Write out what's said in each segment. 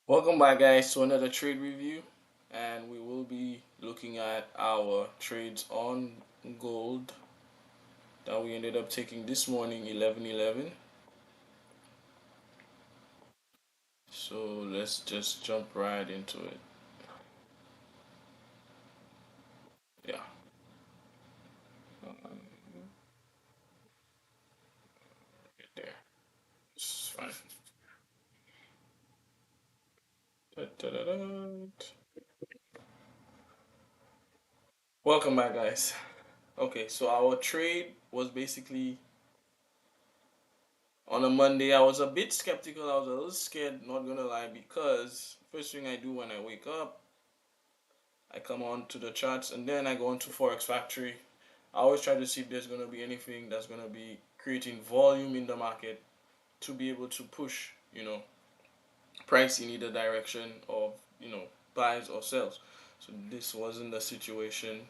Welcome back, guys, to another trade review, and we will be looking at our trades on gold that we ended up taking this morning, 11:11. So let's just jump right into it. Yeah, get there. It's fine. Da-da-da-da. Welcome back, guys. Okay, so our trade was basically on a Monday. I was a bit skeptical. I was a little scared, not gonna lie, because first thing I do when I wake up, I come on to the charts and then I go into Forex Factory. I always try to see if there's going to be anything that's going to be creating volume in the market to be able to push, price in either direction of, buys or sells. So this wasn't the situation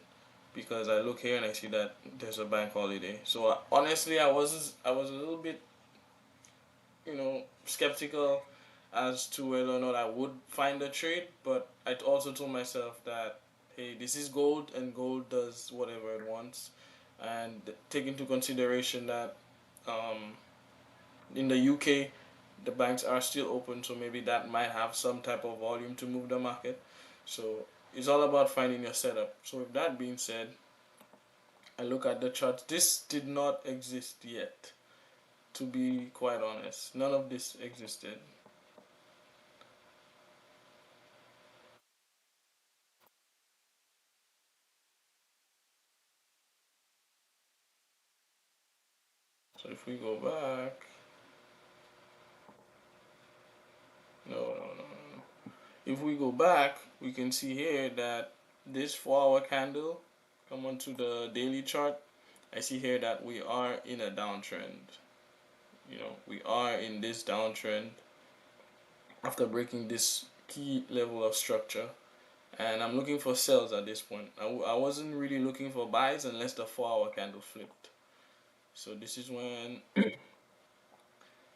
because I look here and I see that there's a bank holiday. So honestly, I was a little bit, skeptical as to whether or not I would find a trade, but I also told myself that hey, this is gold and gold does whatever it wants, and take into consideration that um, in the UK the banks are still open, so maybe that might have some type of volume to move the market. So it's all about finding your setup. So with that being said, I look at the chart. This did not exist yet, to be quite honest. None of this existed. So if we go back, no. If we go back, we can see here that this 4 hour candle, come onto the daily chart. I see here that we are in a downtrend. We are in this downtrend after breaking this key level of structure. And I'm looking for sales at this point. I wasn't really looking for buys unless the 4 hour candle flipped. So this is when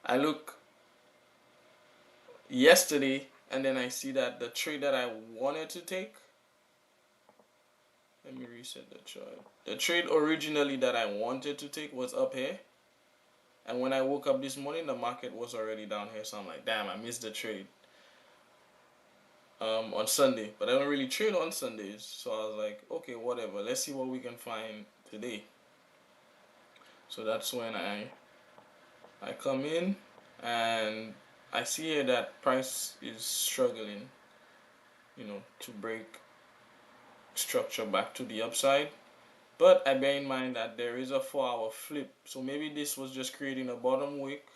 I look yesterday and then I see that the trade that I wanted to take, let me reset the chart. The trade originally that I wanted to take was up here. And when I woke up this morning, the market was already down here. So I'm like, damn, I missed the trade on Sunday. But I don't really trade on Sundays. So I was like, okay, whatever. Let's see what we can find today. So that's when I come in and I see here that price is struggling, to break structure back to the upside. But I bear in mind that there is a 4 hour flip. So maybe this was just creating a bottom wick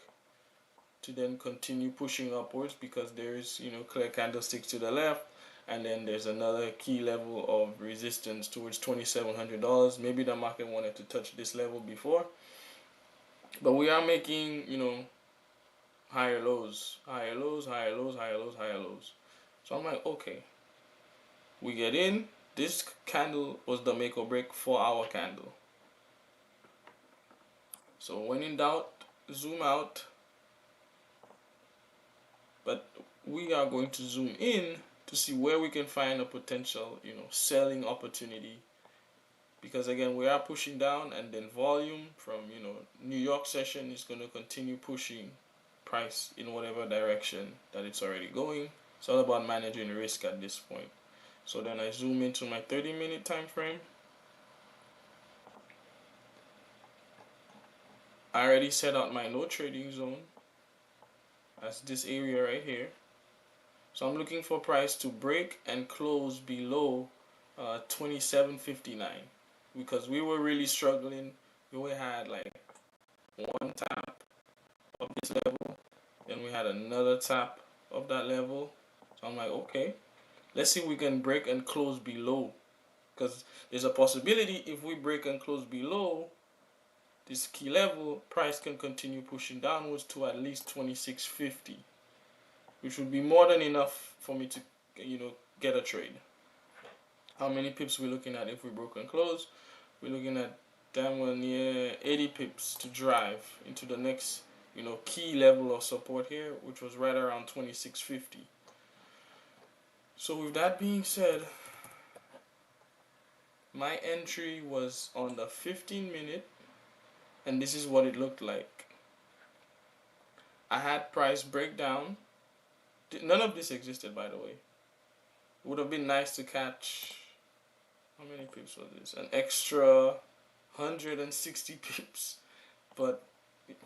to then continue pushing upwards because there is, clear candlesticks to the left. And then there's another key level of resistance towards $2,700. Maybe the market wanted to touch this level before. But we are making, higher lows, higher lows, higher lows, higher lows, higher lows. So I'm like, okay, we get in. This candle was the make or break 4 hour candle. So when in doubt, zoom out. But we are going to zoom in to see where we can find a potential, selling opportunity. Because again, we are pushing down, and then volume from New York session is going to continue pushing price in whatever direction that it's already going. It's all about managing risk at this point. So then I zoom into my 30-minute time frame. I already set out my no trading zone as this area right here. So I'm looking for price to break and close below 27.59 because we were really struggling. We had like one tap of this level, then we had another tap of that level. So I'm like, okay, let's see if we can break and close below, because there's a possibility if we break and close below this key level, price can continue pushing downwards to at least 26.50, which would be more than enough for me to, get a trade. How many pips we're looking at if we broke and close? We're looking at damn well near 80 pips to drive into the next, key level of support here, which was right around 26.50. So with that being said, my entry was on the 15 minute, and this is what it looked like. I had price breakdown. None of this existed, by the way. It would have been nice to catch. How many pips was this? An extra 160 pips. But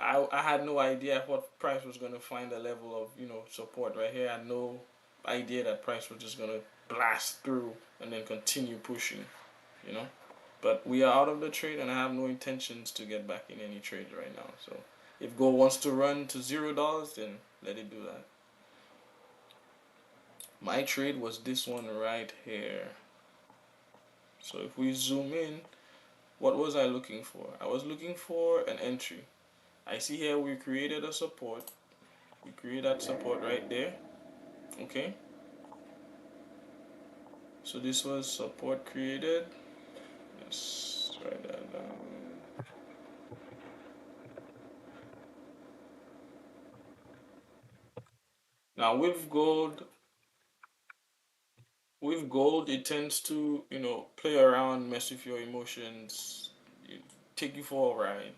I had no idea what price was going to find a level of, support right here. I had no idea that price was just going to blast through and then continue pushing, you know. But we are out of the trade, and I have no intentions to get back in any trade right now. So if gold wants to run to $0, then let it do that. My trade was this one right here. So if we zoom in, what was I looking for? I was looking for an entry. I see here we created a support. We create that support right there. Okay. So this was support created. Let's write that down. Now with gold, it tends to, play around, mess with your emotions, take you for a ride.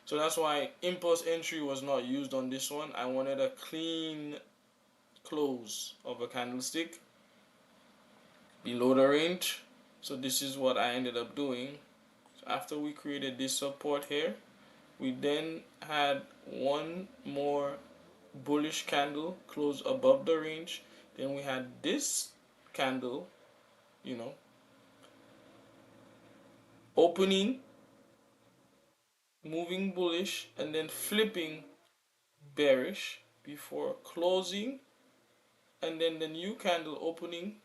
So that's why impulse entry was not used on this one. I wanted a clean close of a candlestick below the range. So this is what I ended up doing. So after we created this support here, we then had one more bullish candle close above the range. Then we had this candle, you know, opening, moving bullish, and then flipping bearish before closing, and then the new candle opening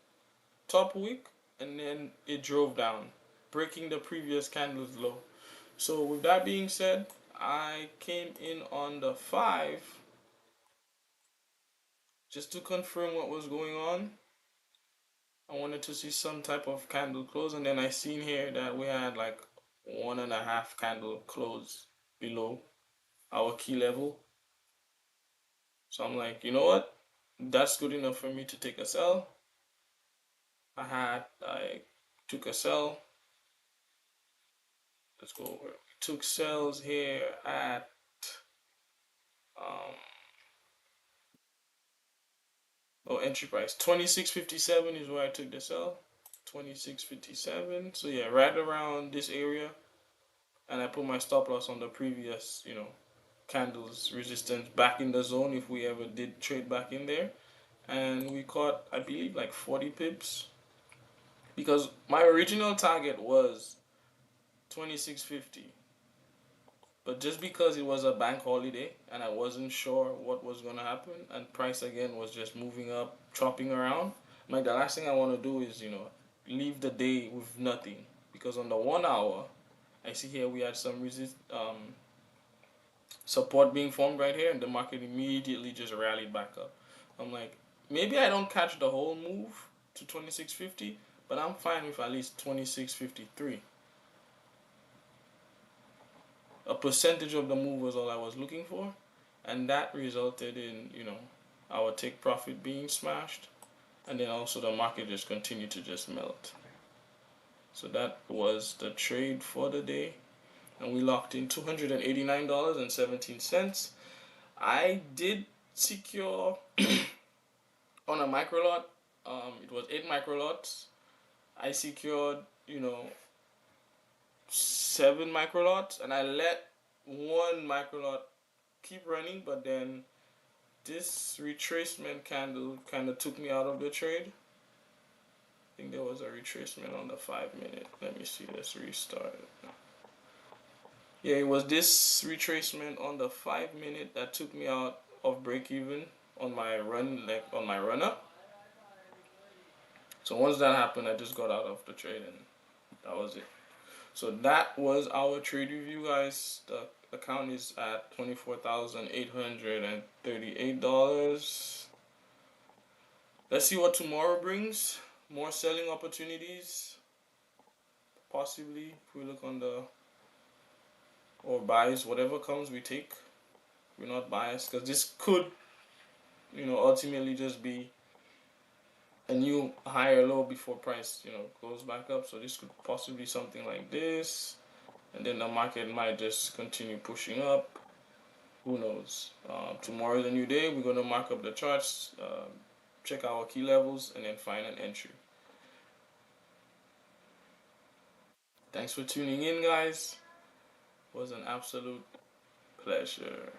top wick, and then it drove down, breaking the previous candle's low. So with that being said, I came in on the 5 just to confirm what was going on. I wanted to see some type of candle close, and then I seen here that we had like 1.5 candle close below our key level. So I'm like, you know what? That's good enough for me to take a sell. I took a sell. Let's go over. Took sells here at um entry price 26.57 is where I took the sell. 26.57. So yeah, right around this area, and I put my stop loss on the previous, candles resistance back in the zone if we ever did trade back in there. And we caught, I believe, like 40 pips, because my original target was 26.50. But just because it was a bank holiday and I wasn't sure what was going to happen, and price again was just moving up, chopping around, like the last thing I want to do is, leave the day with nothing. Because on the 1 hour, I see here we had some support being formed right here, and the market immediately just rallied back up. I'm like, maybe I don't catch the whole move to 26.50, but I'm fine with at least 26.53. A percentage of the move was all I was looking for, and that resulted in, our take profit being smashed, and then also the market just continued to just melt. So that was the trade for the day, and we locked in $289.17. I did secure on a micro lot. It was 8 micro lots. I secured, 7 micro lots, and I let one micro lot keep running, but then this retracement candle kind of took me out of the trade. I think there was a retracement on the 5 minute. Let me see. Let's restart it. Yeah, it was this retracement on the 5 minute that took me out of break even on my run, like on my run up. So once that happened, I just got out of the trade, and that was it. So that was our trade review, guys. The account is at $24,838. Let's see what tomorrow brings. More selling opportunities, possibly, if we look on the, or buys, whatever comes we take. We're not biased, because this could, ultimately just be a new higher low before price, goes back up. So this could possibly be something like this, and then the market might just continue pushing up. Who knows? Tomorrow is a new day. We're gonna mark up the charts, check our key levels, and then find an entry. Thanks for tuning in, guys. It was an absolute pleasure.